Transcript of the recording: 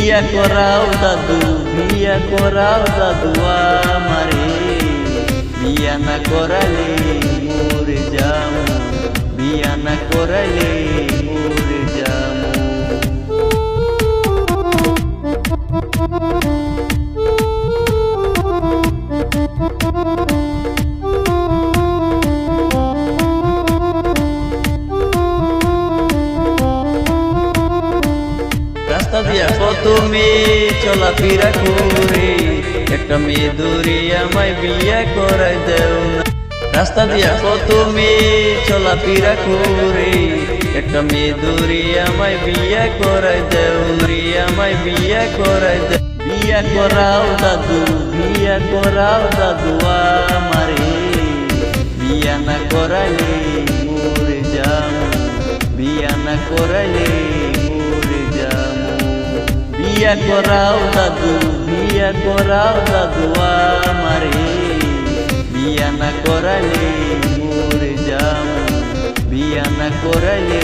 বিয়া করাও দাদু, বিয়া করাও দাদু আমারে, বিয়া না করালে মরে যামু, বিয়া না করালে মরে যামু। রাস্তা দিয়া কত মেয়ে চলাফেরা করে, একটা মেয়ে দূরে আমায় বিয়া করাই দেও না। রাস্তা দিয়া কত মেয়ে চলাফেরা করে, একটা মেয়ে দূরে আমায় বিয়া করাই দেও না, আমায় বিয়া করাই দেও। বিয়া করাও দাদু, বিয়া করাও দাদু আমারে, বিয়া না করাইলে মরে যামু, বিয়া না করাইলে মরে যামু। বিয়া করাও দাদু, বিয়া করাও দাদু আমারে, বিয়া না করাইলে মরে যামু, বিয়া না করাইলে